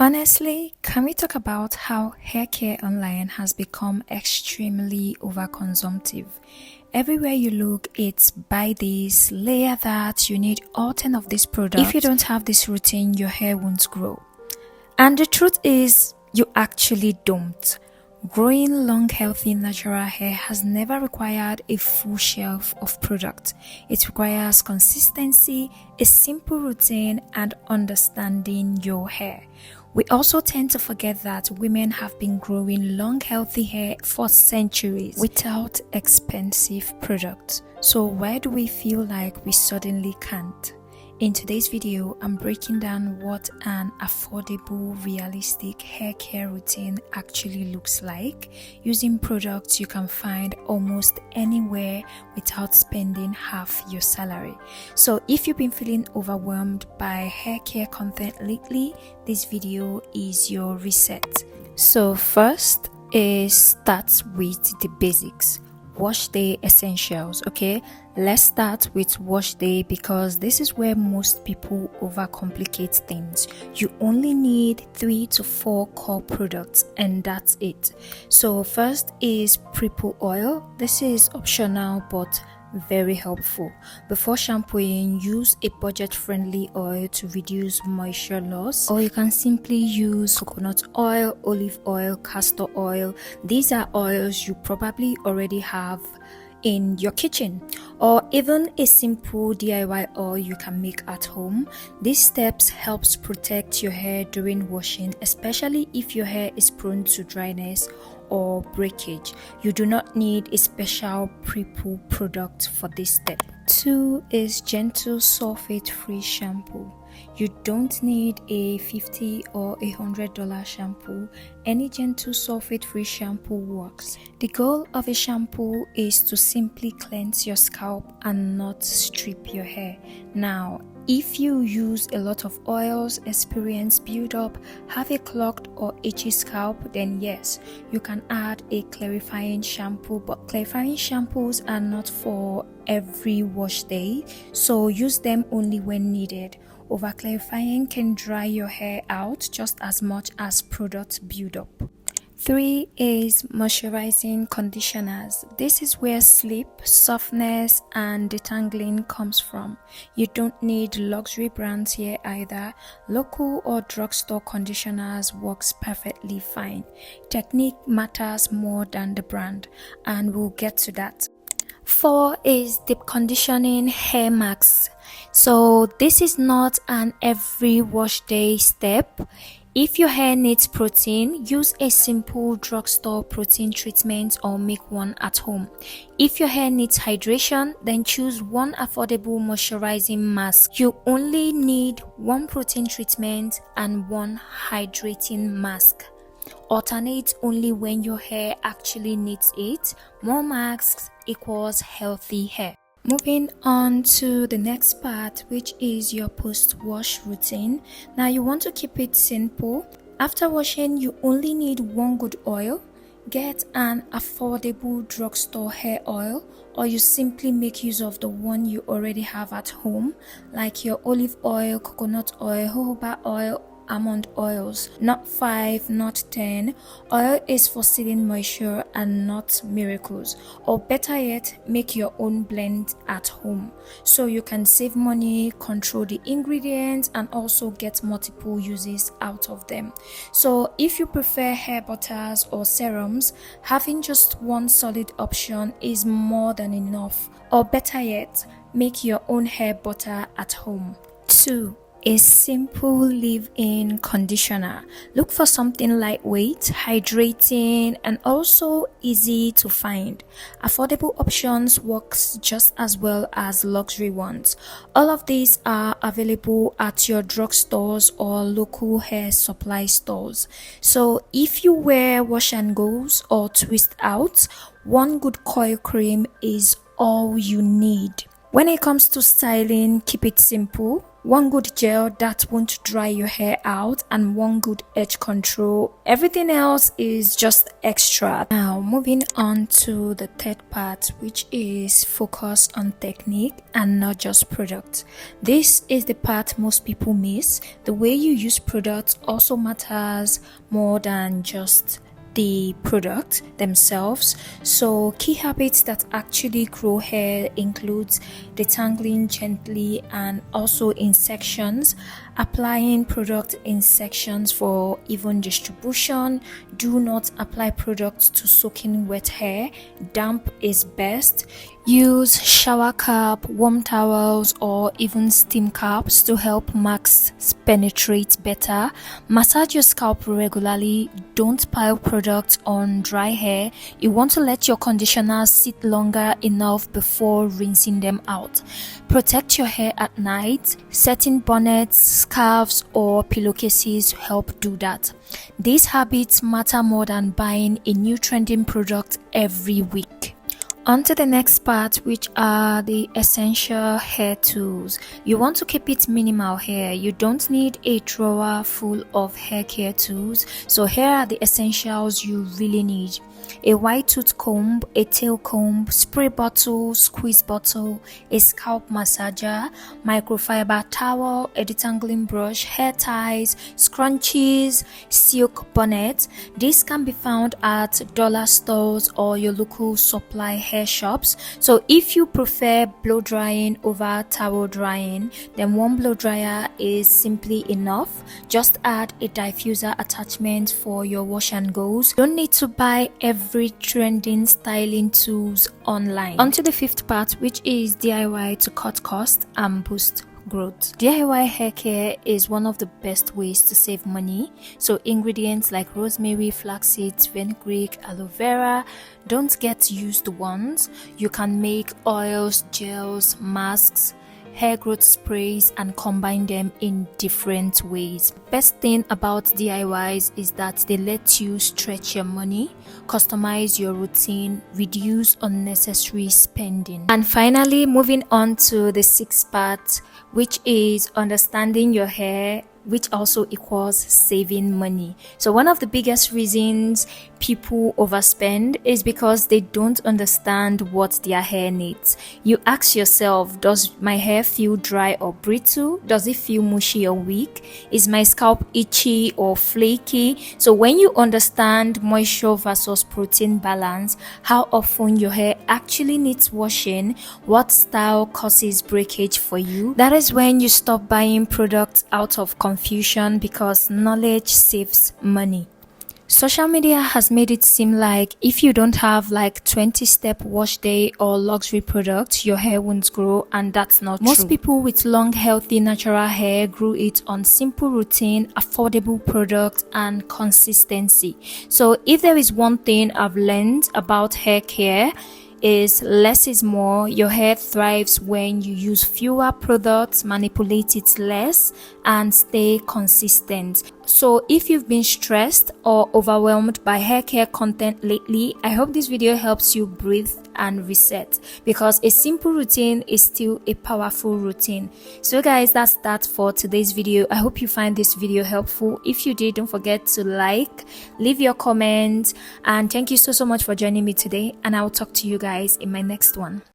Honestly, can we talk about how hair care online has become extremely overconsumptive? Everywhere you look, it's buy this, layer that, you need all 10 of this product. If you don't have this routine, your hair won't grow. And the truth is, you actually don't. Growing long, healthy, natural hair has never required a full shelf of products. It requires consistency, a simple routine, and understanding your hair. We also tend to forget that women have been growing long, healthy hair for centuries without expensive products. So why do we feel like we suddenly can't? In today's video, I'm breaking down what an affordable, realistic hair care routine actually looks like, using products you can find almost anywhere without spending half your salary. So if you've been feeling overwhelmed by hair care content lately, this video is your reset. So first is start with the basics. Wash day essentials. Okay, let's start with wash day because this is where most people overcomplicate things. You only need 3 to 4 core products and that's it. So first is pre-poo oil. This is optional but very helpful. Before shampooing, use a budget-friendly oil to reduce moisture loss, or you can simply use coconut oil, olive oil, castor oil. These are oils you probably already have in your kitchen, or even a simple DIY oil you can make at home. These steps helps protect your hair during washing, especially if your hair is prone to dryness or breakage. You do not need a special pre-poo product for this step. 2 is gentle sulfate-free shampoo. You don't need a $50 or $100 shampoo. Any gentle sulfate-free shampoo works. The goal of a shampoo is to simply cleanse your scalp and not strip your hair. Now, if you use a lot of oils, experience build-up, have a clogged or itchy scalp, then yes, you can add a clarifying shampoo, but clarifying shampoos are not for every wash day, so use them only when needed. Over clarifying can dry your hair out just as much as products build up. 3 is moisturizing conditioners. This is where sleep, softness, and detangling comes from. You don't need luxury brands here either. Local or drugstore conditioners works perfectly fine. Technique matters more than the brand, and we'll get to that. 4 is deep conditioning hair masks. So this is not an every wash day step. If your hair needs protein, use a simple drugstore protein treatment or make one at home. If your hair needs hydration, then choose one affordable moisturizing mask. You only need one protein treatment and one hydrating mask. Alternate only when your hair actually needs it. More masks equals healthy hair. Moving on to the next part, which is your post-wash routine. Now you want to keep it simple. After washing, you only need one good oil. Get an affordable drugstore hair oil, or you simply make use of the one you already have at home, like your olive oil, coconut oil, jojoba oil, almond oils. Not 5, not 10. Oil is for sealing moisture and not miracles. Or better yet, make your own blend at home so you can save money, control the ingredients, and also get multiple uses out of them. So if you prefer hair butters or serums, having just one solid option is more than enough. Or better yet, make your own hair butter at home. 2. A simple leave-in conditioner. Look for something lightweight, hydrating, and also easy to find. Affordable options works just as well as luxury ones. All of these are available at your drugstores or local hair supply stores. So if you wear wash and goes or twist out, one good coil cream is all you need. When it comes to styling, keep it simple. one good gel that won't dry your hair out, and one good edge control. Everything else is just extra. Now moving on to the third part, which is focus on technique and not just product. This is the part most people miss. The way you use products also matters more than just the product themselves. So key habits that actually grow hair includes detangling gently and also in sections, applying product in sections for even distribution. Do not apply products to soaking wet hair. Damp is best. Use shower cap, warm towels, or even steam caps to help masks penetrate better. Massage your scalp regularly. Don't pile products on dry hair. You want to let your conditioner sit longer enough before rinsing them out. Protect your hair at night. Setting bonnets, scarves, or pillowcases help do that. These habits matter more than buying a new trending product every week. On to the next part, which are the essential hair tools. You want to keep it minimal here. You don't need a drawer full of hair care tools. So here are the essentials you really need. A wide tooth comb, a tail comb, spray bottle, squeeze bottle, a scalp massager, microfiber towel, a detangling brush, hair ties, scrunchies, silk bonnet. These can be found at dollar stores or your local supply hair shops. So if you prefer blow drying over towel drying, then one blow dryer is simply enough. Just add a diffuser attachment for your wash and goes. Don't need to buy every trending styling tools online. On to the fifth part, which is DIY to cut cost and boost growth. DIY hair care is one of the best ways to save money. So ingredients like rosemary, flaxseed, fenugreek, aloe vera, don't get used ones. You can make oils, gels, masks, hair growth sprays, and combine them in different ways. Best thing about DIYs is that they let you stretch your money, customize your routine, reduce unnecessary spending. And finally, moving on to the sixth part, which is understanding your hair, which also equals saving money. So one of the biggest reasons people overspend is because they don't understand what their hair needs. You ask yourself, does my hair feel dry or brittle? Does it feel mushy or weak? Is my scalp itchy or flaky? So when you understand moisture versus protein balance, how often your hair actually needs washing, what style causes breakage for you, that is when you stop buying products out of confusion, because knowledge saves money. Social media has made it seem like if you don't have like 20-step wash day or luxury products, your hair won't grow, and that's not true. Most people with long, healthy, natural hair grew it on simple routine, affordable products, and consistency. So if there is one thing I've learned about hair care, is less is more. Your hair thrives when you use fewer products, manipulate it less, and stay consistent. So if you've been stressed or overwhelmed by hair care content lately, I hope this video helps you breathe and reset, because a simple routine is still a powerful routine. So guys, that's that for today's video. I hope you find this video helpful. If you did, don't forget to like, leave your comment, and thank you so much for joining me today, and I'll talk to you guys in my next one.